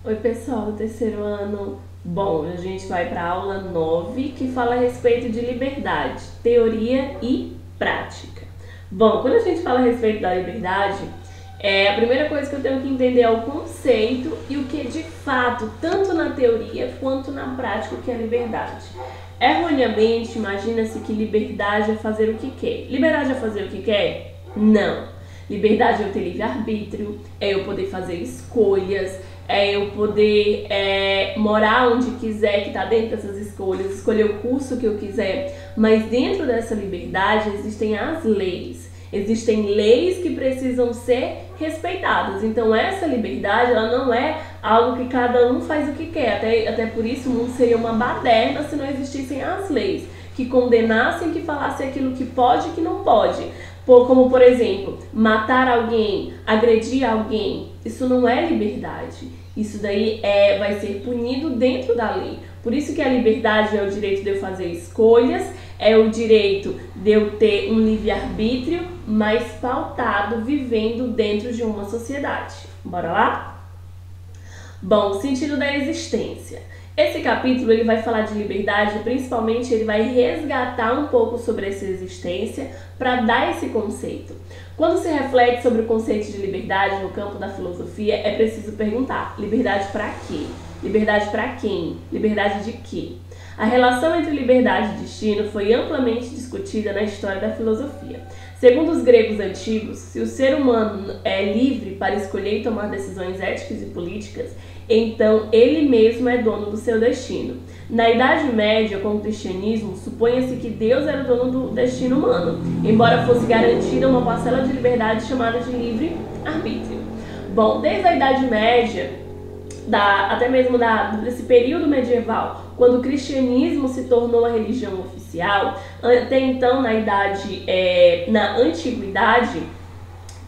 Oi, pessoal do terceiro ano. Bom, a gente vai para a aula 9, que fala a respeito de liberdade, teoria e prática. Bom, quando a gente fala a respeito da liberdade, a primeira coisa que eu tenho que entender é o conceito e o que de fato, tanto na teoria quanto na prática, o que é liberdade. Erroneamente, imagina-se que liberdade é fazer o que quer. Liberdade é fazer o que quer? Não. Liberdade é eu ter livre-arbítrio, é eu poder fazer escolhas, é eu poder morar onde quiser, que está dentro dessas escolhas, escolher o curso que eu quiser. Mas dentro dessa liberdade existem as leis. Existem leis que precisam ser respeitadas. Então essa liberdade, ela não é algo que cada um faz o que quer. Até por isso o mundo seria uma baderna se não existissem as leis que condenassem, que falassem aquilo que pode e que não pode. Como, por exemplo, matar alguém, agredir alguém. Isso não é liberdade. Isso daí vai ser punido dentro da lei. Por isso que a liberdade é o direito de eu fazer escolhas, é o direito de eu ter um livre-arbítrio, mas pautado, vivendo dentro de uma sociedade. Bora lá? Bom, o sentido da existência. Esse capítulo ele vai falar de liberdade, principalmente ele vai resgatar um pouco sobre essa existência para dar esse conceito. Quando se reflete sobre o conceito de liberdade no campo da filosofia, é preciso perguntar: liberdade para quê? Liberdade para quem? Liberdade de quê? A relação entre liberdade e destino foi amplamente discutida na história da filosofia. Segundo os gregos antigos, se o ser humano é livre para escolher e tomar decisões éticas e políticas, então ele mesmo é dono do seu destino. Na Idade Média, com o cristianismo, supunha-se que Deus era o dono do destino humano, embora fosse garantida uma parcela de liberdade chamada de livre-arbítrio. Bom, desde a Idade Média, até mesmo desse período medieval, quando o cristianismo se tornou a religião oficial, até então na antiguidade,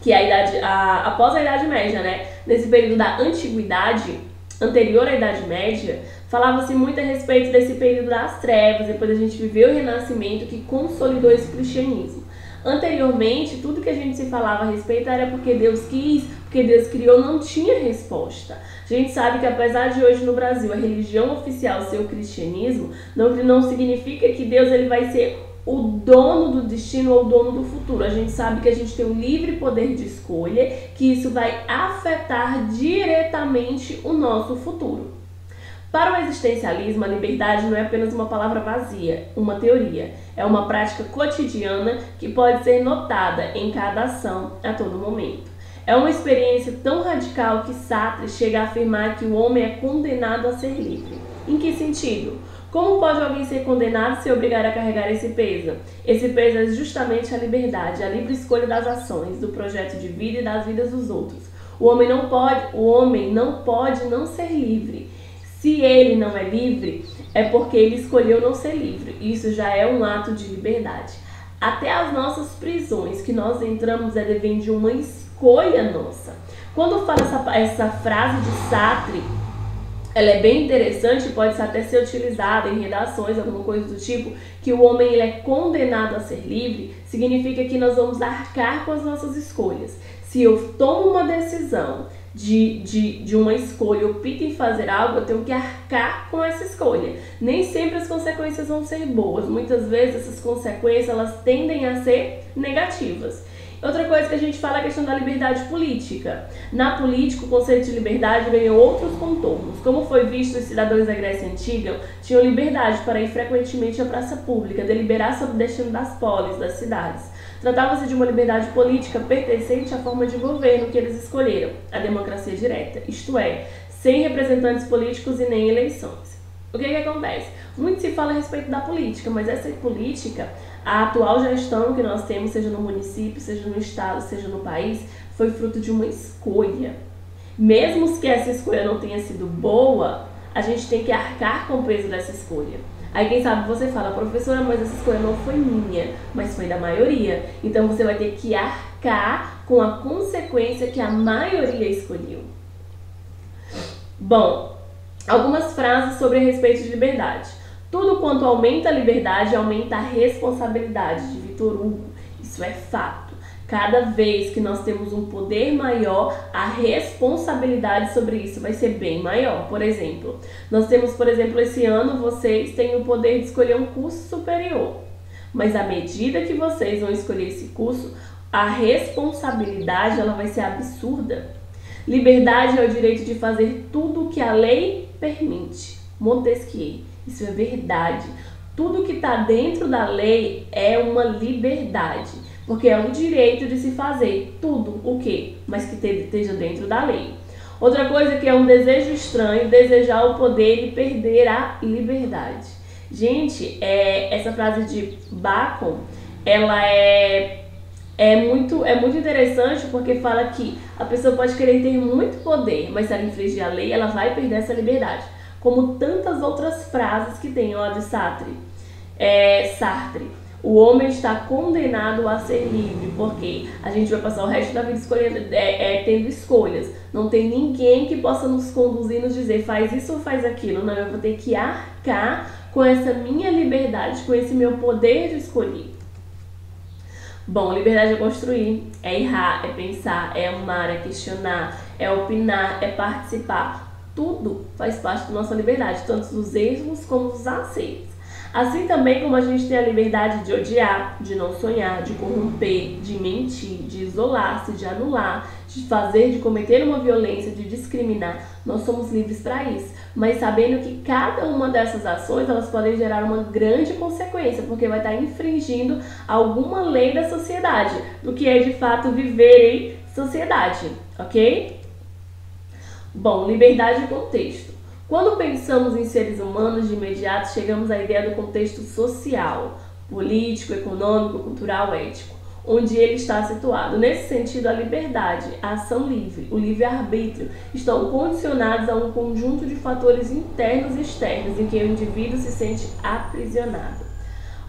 que é a idade após a Idade Média, né? Nesse período da antiguidade, anterior à Idade Média, falava-se muito a respeito desse período das trevas. Depois a gente viveu o Renascimento, que consolidou esse cristianismo. Anteriormente, tudo que a gente se falava a respeito era porque Deus quis, porque Deus criou, não tinha resposta. A gente sabe que apesar de hoje no Brasil a religião oficial ser o cristianismo, não significa que Deus ele vai ser o dono do destino ou o dono do futuro. A gente sabe que a gente tem um livre poder de escolha, que isso vai afetar diretamente o nosso futuro. Para o existencialismo, a liberdade não é apenas uma palavra vazia, uma teoria. É uma prática cotidiana que pode ser notada em cada ação a todo momento. É uma experiência tão radical que Sartre chega a afirmar que o homem é condenado a ser livre. Em que sentido? Como pode alguém ser condenado e se obrigar a carregar esse peso? Esse peso é justamente a liberdade, a livre escolha das ações, do projeto de vida e das vidas dos outros. O homem não pode não ser livre. Se ele não é livre, é porque ele escolheu não ser livre. Isso já é um ato de liberdade. Até as nossas prisões que nós entramos devem de uma escolha nossa. Quando fala essa frase de Sartre, ela é bem interessante, pode até ser utilizada em redações, alguma coisa do tipo, que o homem ele é condenado a ser livre, significa que nós vamos arcar com as nossas escolhas. Se eu tomo uma decisão de uma escolha, eu opto em fazer algo, eu tenho que arcar com essa escolha. Nem sempre as consequências vão ser boas, muitas vezes essas consequências elas tendem a ser negativas. Outra coisa que a gente fala é a questão da liberdade política. Na política, o conceito de liberdade ganhou outros contornos. Como foi visto, os cidadãos da Grécia Antiga tinham liberdade para ir frequentemente à praça pública, deliberar sobre o destino das polis, das cidades. Tratava-se de uma liberdade política pertencente à forma de governo que eles escolheram, a democracia direta, isto é, sem representantes políticos e nem eleições. O que acontece? Muito se fala a respeito da política, mas essa política, a atual gestão que nós temos, seja no município, seja no estado, seja no país, foi fruto de uma escolha. Mesmo que essa escolha não tenha sido boa, a gente tem que arcar com o peso dessa escolha. Aí quem sabe você fala: professora, mas essa escolha não foi minha, mas foi da maioria. Então você vai ter que arcar com a consequência que a maioria escolheu. Bom, algumas frases sobre a respeito de liberdade. Tudo quanto aumenta a liberdade, aumenta a responsabilidade, de Victor Hugo. Isso é fato. Cada vez que nós temos um poder maior, a responsabilidade sobre isso vai ser bem maior. Por exemplo, nós temos, esse ano vocês têm o poder de escolher um curso superior. Mas à medida que vocês vão escolher esse curso, a responsabilidade ela vai ser absurda. Liberdade é o direito de fazer tudo o que a lei permite. Montesquieu, isso é verdade. Tudo que está dentro da lei é uma liberdade, porque é o direito de se fazer tudo o que, mas que esteja dentro da lei. Outra coisa que é um desejo estranho, desejar o poder e perder a liberdade. Gente, essa frase de Bacon, ela é muito interessante porque fala que a pessoa pode querer ter muito poder, mas se ela infringir a lei, ela vai perder essa liberdade. Como tantas outras frases que tem, ó, de Sartre. O homem está condenado a ser livre, porque a gente vai passar o resto da vida escolhendo, tendo escolhas. Não tem ninguém que possa nos conduzir, nos dizer faz isso ou faz aquilo. Não, eu vou ter que arcar com essa minha liberdade, com esse meu poder de escolher. Bom, liberdade é construir, é errar, é pensar, é amar, é questionar, é opinar, é participar. Tudo faz parte da nossa liberdade, tanto os erros como os acertos. Assim também como a gente tem a liberdade de odiar, de não sonhar, de corromper, de mentir, de isolar-se, de anular, de fazer, de cometer uma violência, de discriminar, nós somos livres para isso. Mas sabendo que cada uma dessas ações, elas podem gerar uma grande consequência, porque vai estar infringindo alguma lei da sociedade, do que é de fato viver em sociedade, ok? Bom, liberdade e contexto. Quando pensamos em seres humanos, de imediato chegamos à ideia do contexto social, político, econômico, cultural, ético, onde ele está situado. Nesse sentido, a liberdade, a ação livre, o livre-arbítrio estão condicionados a um conjunto de fatores internos e externos em que o indivíduo se sente aprisionado.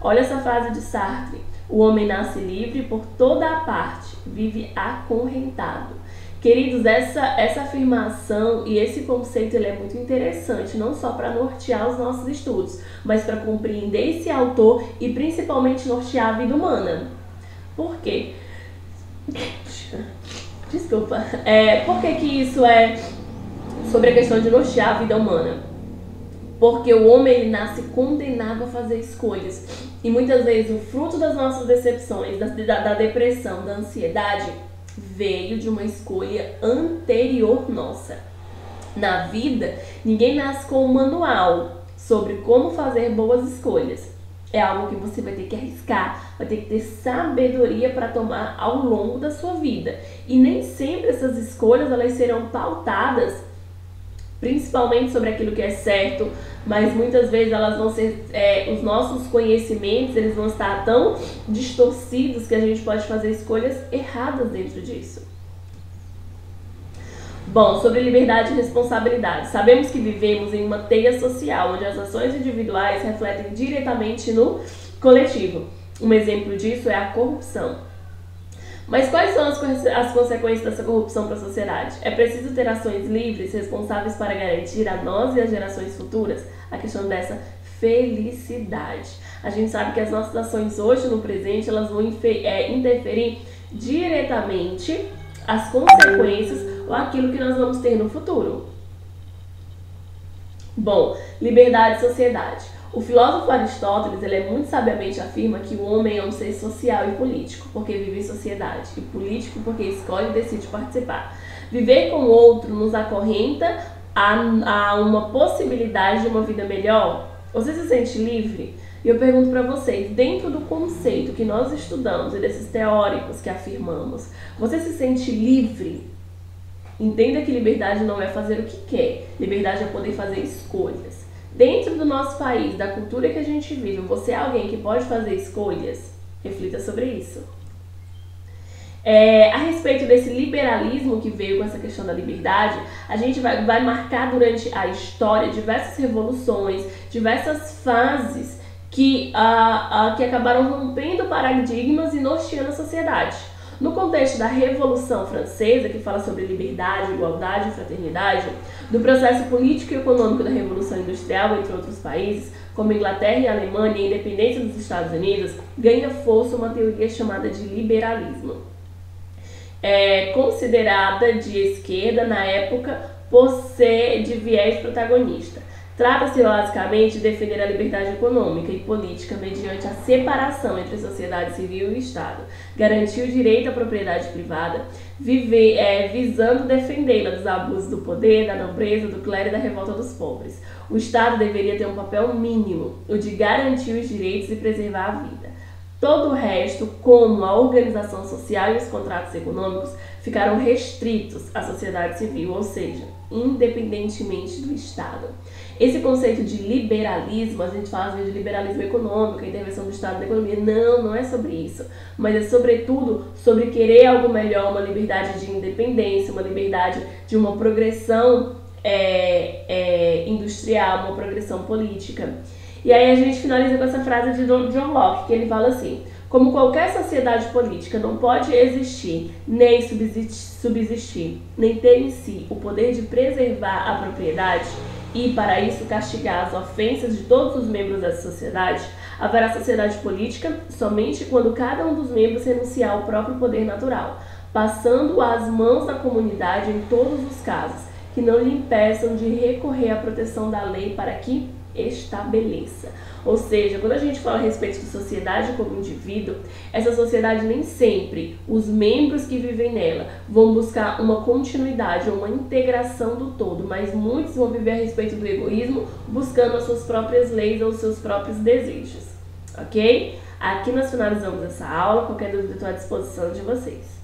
Olha essa frase de Sartre: o homem nasce livre e por toda a parte vive acorrentado. Queridos, essa afirmação e esse conceito ele é muito interessante, não só para nortear os nossos estudos, mas para compreender esse autor e principalmente nortear a vida humana. Por quê? Desculpa. Por que isso é sobre a questão de nortear a vida humana? Porque o homem ele nasce condenado a fazer escolhas. E muitas vezes o fruto das nossas decepções, da depressão, da ansiedade, veio de uma escolha anterior nossa. Na vida, ninguém nasce com um manual sobre como fazer boas escolhas. É algo que você vai ter que arriscar, vai ter que ter sabedoria para tomar ao longo da sua vida. E nem sempre essas escolhas elas serão pautadas principalmente sobre aquilo que é certo, mas muitas vezes elas vão ser, os nossos conhecimentos eles vão estar tão distorcidos que a gente pode fazer escolhas erradas dentro disso. Bom, sobre liberdade e responsabilidade. Sabemos que vivemos em uma teia social, onde as ações individuais refletem diretamente no coletivo. Um exemplo disso é a corrupção. Mas quais são as consequências dessa corrupção para a sociedade? É preciso ter ações livres, responsáveis para garantir a nós e às gerações futuras a questão dessa felicidade. A gente sabe que as nossas ações hoje, no presente, elas vão interferir diretamente as consequências ou aquilo que nós vamos ter no futuro. Bom, liberdade e sociedade. O filósofo Aristóteles, ele muito sabiamente afirma que o homem é um ser social e político, porque vive em sociedade, e político porque escolhe e decide participar. Viver com o outro nos acorrenta a uma possibilidade de uma vida melhor? Você se sente livre? E eu pergunto para vocês, dentro do conceito que nós estudamos e desses teóricos que afirmamos, você se sente livre? Entenda que liberdade não é fazer o que quer, liberdade é poder fazer escolhas. Dentro do nosso país, da cultura que a gente vive, você é alguém que pode fazer escolhas? Reflita sobre isso. A respeito desse liberalismo que veio com essa questão da liberdade, a gente vai marcar durante a história diversas revoluções, diversas fases que acabaram rompendo paradigmas e norteando a sociedade. No contexto da Revolução Francesa, que fala sobre liberdade, igualdade e fraternidade, do processo político e econômico da Revolução Industrial, entre outros países, como Inglaterra e Alemanha, e a independência dos Estados Unidos, ganha força uma teoria chamada de liberalismo. considerada de esquerda na época por ser de viés protagonista. Trata-se basicamente de defender a liberdade econômica e política mediante a separação entre a sociedade civil e o Estado, garantir o direito à propriedade privada, visando defendê-la dos abusos do poder, da nobreza, do clero e da revolta dos pobres. O Estado deveria ter um papel mínimo, o de garantir os direitos e preservar a vida. Todo o resto, como a organização social e os contratos econômicos, ficaram restritos à sociedade civil, ou seja, independentemente do Estado. Esse conceito de liberalismo, a gente fala às vezes de liberalismo econômico, a intervenção do Estado na economia, não é sobre isso, mas é sobretudo sobre querer algo melhor, uma liberdade de independência, uma liberdade de uma progressão industrial, uma progressão política. E aí a gente finaliza com essa frase de John Locke, que ele fala assim: como qualquer sociedade política não pode existir, nem subsistir, nem ter em si o poder de preservar a propriedade e, para isso, castigar as ofensas de todos os membros dessa sociedade, haverá sociedade política somente quando cada um dos membros renunciar ao próprio poder natural, passando as mãos da comunidade em todos os casos, que não lhe impeçam de recorrer à proteção da lei para que estabeleça. Ou seja, quando a gente fala a respeito de sociedade como indivíduo, essa sociedade nem sempre os membros que vivem nela vão buscar uma continuidade ou uma integração do todo, mas muitos vão viver a respeito do egoísmo, buscando as suas próprias leis ou os seus próprios desejos, ok? Aqui nós finalizamos essa aula. Qualquer dúvida, estou à disposição de vocês.